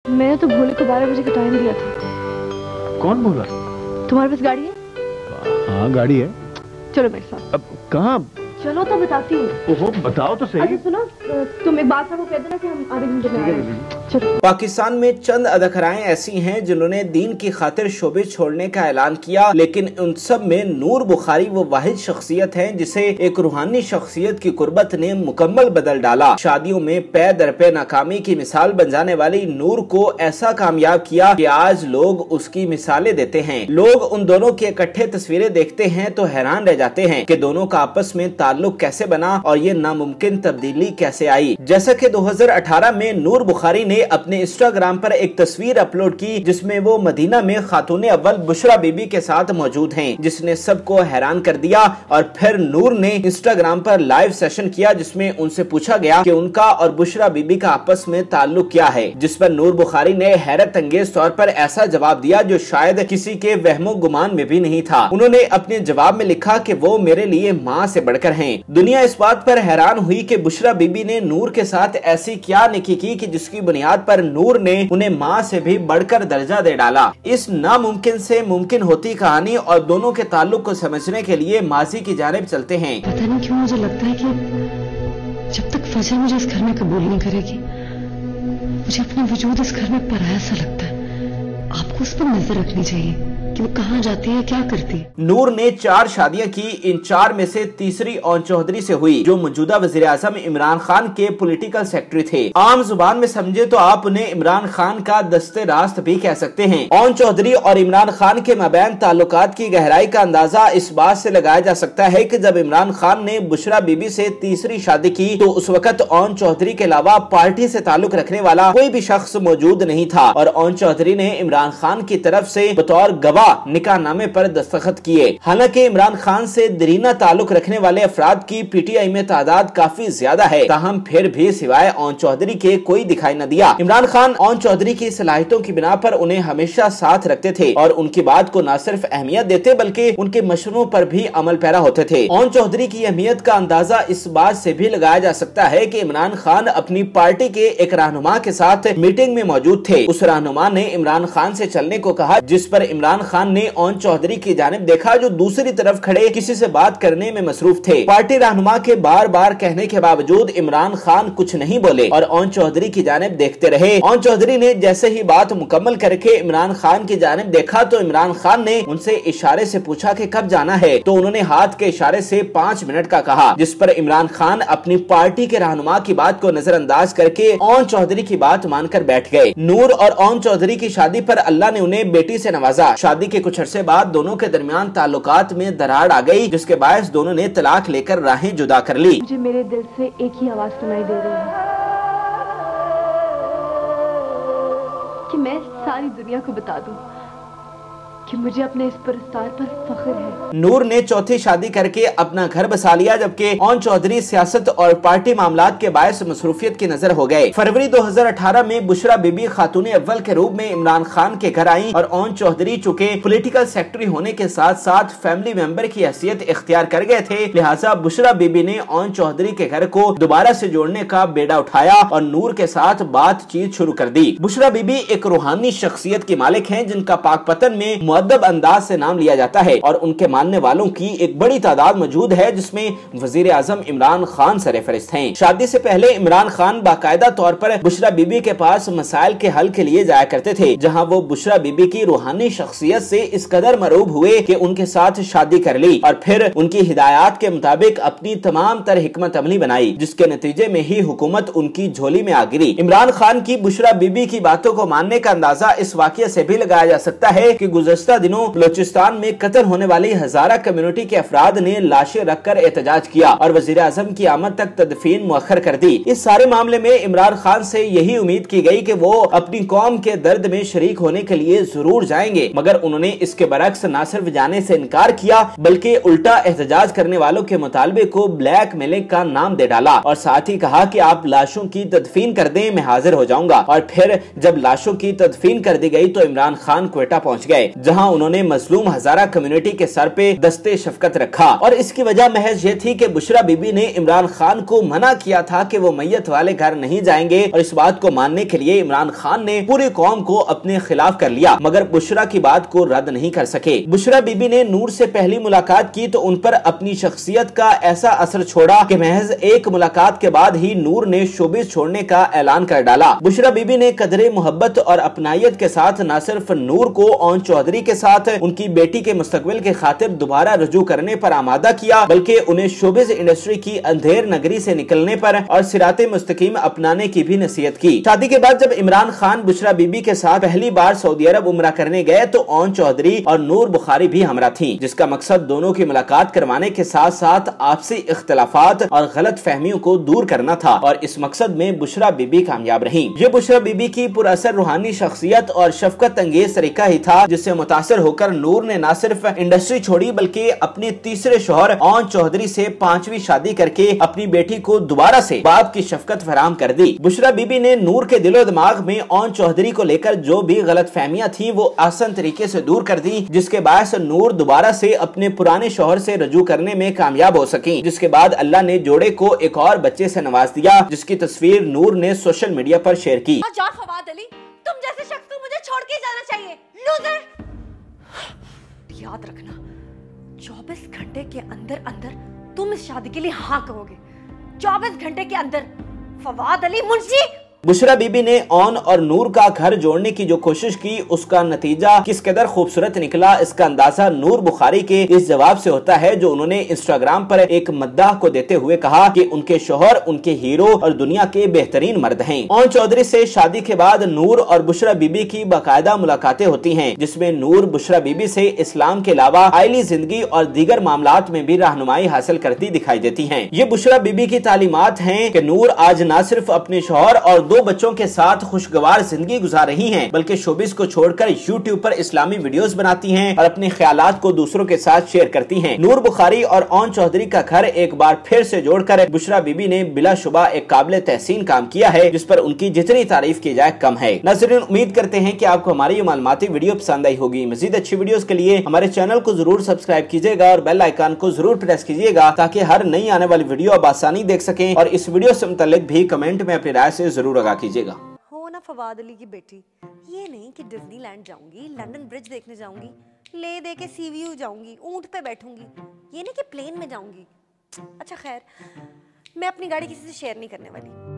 मैंने तो भोले को 12 बजे का टाइम दिया था। कौन बोला? तुम्हारे पास गाड़ी है? हाँ गाड़ी है। चलो मेरे साथ। अब कहाँ? चलो तो बताती हूँ। ओहो बताओ तो सही। अच्छा सुनो, तुम एक बात को कह देना कि हम आधे घंटे में आ रहे हैं। चलो। पाकिस्तान में चंद अदाकाराएं ऐसी हैं जिन्होंने दीन की खातिर शोबे छोड़ने का ऐलान किया, लेकिन उन सब में नूर बुखारी वो वाहिद शख्सियत है जिसे एक रूहानी शख्सियत की कुर्बत ने मुकम्मल बदल डाला। शादियों में पे दर पे नाकामी की मिसाल बन जाने वाली नूर को ऐसा कामयाब किया कि आज लोग उसकी मिसालें देते हैं। लोग उन दोनों की इकट्ठे तस्वीरें देखते हैं तो हैरान रह जाते हैं कि दोनों का आपस में ताल्लुक कैसे बना और ये नामुमकिन तब्दीली कैसे आई। जैसा कि 2018 में नूर बुखारी ने अपने इंस्टाग्राम पर एक तस्वीर अपलोड की जिसमें वो मदीना में खातून अव्वल बुशरा बीबी के साथ मौजूद हैं, जिसने सबको हैरान कर दिया। और फिर नूर ने इंस्टाग्राम पर लाइव सेशन किया जिसमें उनसे पूछा गया कि उनका और बुशरा बीबी का आपस में ताल्लुक क्या है, जिस पर नूर बुखारी ने हैरत अंगेज तौर पर ऐसा जवाब दिया जो शायद किसी के वहमो गुमान में भी नहीं था। उन्होंने अपने जवाब में लिखा कि वो मेरे लिए माँ से बढ़कर हैं। दुनिया इस बात पर हैरान हुई कि बुशरा बीबी ने नूर के साथ ऐसी क्या नेकी की कि जिसकी बुनियाद पर नूर ने उन्हें माँ से भी बढ़कर दर्जा दे डाला। इस नामुमकिन से मुमकिन होती कहानी और दोनों के ताल्लुक को समझने के लिए माजी की जानिब चलते हैं। पता नहीं क्यों मुझे लगता है कि जब तक फजल मुझे इस घर में कबूल नहीं करेगी, मुझे अपना वजूद इस घर में पराया सा लगता है। आपको उस पर नजर रखनी चाहिए कि वो कहाँ जाती है, क्या करती है। नूर ने 4 शादियां की। इन 4 में से तीसरी ओन चौधरी से हुई जो मौजूदा वजीर आजम इमरान खान के पॉलिटिकल सेक्रेटरी थे। आम जुबान में समझे तो आप उन्हें इमरान खान का दस्ते रास्त भी कह सकते हैं। ओन चौधरी और इमरान खान के मबैन ताल्लुकात की गहराई का अंदाजा इस बात से लगाया जा सकता है कि जब इमरान खान ने बुशरा बीबी से तीसरी शादी की तो उस वक्त ओन चौधरी के अलावा पार्टी से ताल्लुक रखने वाला कोई भी शख्स मौजूद नहीं था और ओन चौधरी ने इमरान खान की तरफ से बतौर गवाह निकाहनामे पर दस्तखत किए। हालांकि इमरान खान से दरीना ताल्लुक रखने वाले अफराद की पीटीआई में तादाद काफी ज्यादा है, ताहम फिर भी सिवाय ओन चौधरी के कोई दिखाई न दिया। इमरान खान ओन चौधरी की सलाहियतों की बिना पर उन्हें हमेशा साथ रखते थे और उनकी बात को न सिर्फ अहमियत देते बल्कि उनके मशवरों पर भी अमल पैरा होते थे। ओन चौधरी की अहमियत का अंदाजा इस बात से भी लगाया जा सकता है कि इमरान खान अपनी पार्टी के एक रहनुमा के साथ मीटिंग में मौजूद थे। उस रहनुमा ने इमरान खान से चलने को कहा, जिस पर इमरान खान ने ओन चौधरी की जानिब देखा जो दूसरी तरफ खड़े किसी से बात करने में मसरूफ थे। पार्टी रहनुमा के बार बार कहने के बावजूद इमरान खान कुछ नहीं बोले और ओन चौधरी की जानिब देखते रहे। ओन चौधरी ने जैसे ही बात मुकम्मल करके इमरान खान की जानिब देखा तो इमरान खान ने उनसे इशारे से पूछा कि कब जाना है, तो उन्होंने हाथ के इशारे से 5 मिनट का कहा, जिस पर इमरान खान अपनी पार्टी के रहनुमा की बात को नजरअंदाज करके ओन चौधरी की बात मानकर बैठ गए। नूर और ओन चौधरी की शादी पर अल्लाह ने उन्हें बेटी से नवाजा। शादी के कुछ अरसे बाद दोनों के दरमियान ताल्लुकात में दरार आ गई, जिसके बायस दोनों ने तलाक लेकर राहें जुदा कर ली। मुझे मेरे दिल से एक ही आवाज सुनाई दे रही है कि मैं सारी दुनिया को बता दूं कि मुझे अपने इस पुरस्कार पर फख्र है। नूर ने चौथी शादी करके अपना घर बसा लिया, जबकि ओन चौधरी सियासत और पार्टी मामलात के बायस मसरूफियत की नजर हो गए। फरवरी 2018 में बुशरा बीबी खातून अव्वल के रूप में इमरान खान के घर आई और ओन चौधरी चूँकि पॉलिटिकल सेक्रेटरी होने के साथ साथ फैमिली मेंबर की हैसियत इख्तियार कर गए थे, लिहाजा बुशरा बीबी ने ओन चौधरी के घर को दोबारा से जोड़ने का बेड़ा उठाया और नूर के साथ बातचीत शुरू कर दी। बुशरा बीबी एक रूहानी शख्सियत की मालिक है जिनका पाकपतन में मुअद्दब अंदाज से नाम लिया जाता है और उनके मानने वालों की एक बड़ी तादाद मौजूद है, जिसमें वजीर आजम इमरान खान सरफहरिस्त हैं। शादी से पहले इमरान खान बाकायदा तौर पर बुशरा बीबी के पास मसाइल के हल के लिए जाया करते थे, जहां वो बुशरा बीबी की रूहानी शख्सियत से इस कदर मरूब हुए कि उनके साथ शादी कर ली और फिर उनकी हिदायत के मुताबिक अपनी तमाम तर हिकमत अमली बनाई, जिसके नतीजे में ही हुकूमत उनकी झोली में आ गिरी। इमरान खान की बुशरा बीबी की बातों को मानने का अंदाजा इस वाकये से भी लगाया जा सकता है कि गुज़श्ता दिनों बलोचिस्तान में कत्ल होने वाली हजारा कम्युनिटी के अफराद ने लाशें रखकर एहतजाज किया और वजीर आजम की आमद तक तदफीन मुअख्खर कर दी। इस सारे मामले में इमरान खान से यही उम्मीद की गई कि वो अपनी कौम के दर्द में शरीक होने के लिए जरूर जाएंगे, मगर उन्होंने इसके बरक्स न सिर्फ जाने से इनकार किया बल्कि उल्टा एहतजाज करने वालों के मुतालबे को ब्लैक मेलिंग का नाम दे डाला और साथ ही कहा कि आप लाशों की तदफीन कर दें, मैं हाजिर हो जाऊंगा। और फिर जब लाशों की तदफीन कर दी गई तो इमरान खान क्वेटा पहुंच गए, जहां जहां उन्होंने मजलूम हजारा कम्युनिटी के सर पे दस्ते शफकत रखा। और इसकी वजह महज ये थी कि बुशरा बीबी ने इमरान खान को मना किया था कि वो मैयत वाले घर नहीं जाएंगे, और इस बात को मानने के लिए इमरान खान ने पूरी कौम को अपने खिलाफ कर लिया, मगर बुशरा की बात को रद्द नहीं कर सके। बुशरा बीबी ने नूर से पहली मुलाकात की तो उन पर अपनी शख्सियत का ऐसा असर छोड़ा कि महज एक मुलाकात के बाद ही नूर ने शोबिस छोड़ने का ऐलान कर डाला। बुशरा बीबी ने कदरे मोहब्बत और अपनायत के साथ न सिर्फ नूर को ओन चौधरी के साथ उनकी बेटी के मुस्तकबिल के खातिर दोबारा रुजू करने पर आमादा किया, बल्कि उन्हें शोबिस इंडस्ट्री की अंधेर नगरी से निकलने पर और सिराते मुस्तकीम अपनाने की भी नसीहत की। शादी के बाद जब इमरान खान बुशरा बीबी के साथ पहली बार सऊदी अरब उम्रा करने गए तो ओन चौधरी और नूर बुखारी भी हमरा थीं, जिसका मकसद दोनों की मुलाकात करवाने के साथ साथ आपसी इख्तलाफात और गलत फहमियों को दूर करना था, और इस मकसद में बुशरा बीबी कामयाब रही। ये बुशरा बीबी की पुरअसर रूहानी शख्सियत और शफकत अंगेज तरीका ही था जिससे मुतासिर होकर नूर ने न सिर्फ इंडस्ट्री छोड़ी बल्कि अपने तीसरे शौहर ओन चौधरी से 5वीं शादी करके अपनी बेटी को दोबारा से बाप की शफकत फराहम कर दी। बुशरा बीबी ने नूर के दिलो दिमाग में ओन चौधरी को लेकर जो भी गलत फहमियां थी वो आसान तरीके से दूर कर दी, जिसके बायस नूर दोबारा से अपने पुराने शौहर से रजू करने में कामयाब हो सकी। जिसके बाद अल्लाह ने जोड़े को एक और बच्चे से नवाज दिया, जिसकी तस्वीर नूर ने सोशल मीडिया पर शेयर की। फवाद अली, तुम जैसे शख्स को मुझे छोड़ के जाना चाहिए, लूजर। याद रखना 24 घंटे के अंदर अंदर तुम इस शादी के लिए हाँ कहोगे। 24 घंटे के अंदर फवाद अली मुंशी। बुशरा बीबी ने ओन और नूर का घर जोड़ने की जो कोशिश की उसका नतीजा किस कदर खूबसूरत निकला इसका अंदाजा नूर बुखारी के इस जवाब से होता है जो उन्होंने इंस्टाग्राम पर एक मद्दाह को देते हुए कहा कि उनके शौहर उनके हीरो और दुनिया के बेहतरीन मर्द हैं। ओन चौधरी से शादी के बाद नूर और बुशरा बीबी की बाकायदा मुलाकातें होती हैं, जिसमें नूर बुशरा बीबी से इस्लाम के अलावा आइली जिंदगी और दीगर मामलात में भी रहनुमाई हासिल करती दिखाई देती है। ये बुशरा बीबी की तालीमात है कि नूर आज न सिर्फ अपने शौहर और 2 बच्चों के साथ खुशगवार जिंदगी गुजार रही हैं, बल्कि शोबिस को छोड़कर यूट्यूब पर इस्लामी वीडियोस बनाती हैं और अपने ख्यालात को दूसरों के साथ शेयर करती हैं। नूर बुखारी और ओन चौधरी का घर एक बार फिर से जोड़कर बुशरा बीबी ने बिलाशुबा एक काबिल तहसीन काम किया है, जिस पर उनकी जितनी तारीफ की जाए कम है। नाज़रीन, उम्मीद करते हैं कि आपको हमारी ये मालूमाती वीडियो पसंद आई होगी। मजीद अच्छी वीडियोस के लिए हमारे चैनल को जरूर सब्सक्राइब कीजिएगा और बेल आइकन को जरूर प्रेस कीजिएगा ताकि हर नई आने वाली वीडियो आप आसानी देख सकें, और इस वीडियो से मुताल्लिक भी कमेंट में अपनी राय से जरूर आगाह कीजिएगा। हो ना फवाद अली की बेटी, ये नहीं कि डिज्नीलैंड जाऊंगी, लंदन ब्रिज देखने जाऊंगी, ले दे के सी व्यू जाऊंगी, ऊंट पे बैठूंगी, ये नहीं कि प्लेन में जाऊंगी। अच्छा खैर, मैं अपनी गाड़ी किसी से शेयर नहीं करने वाली।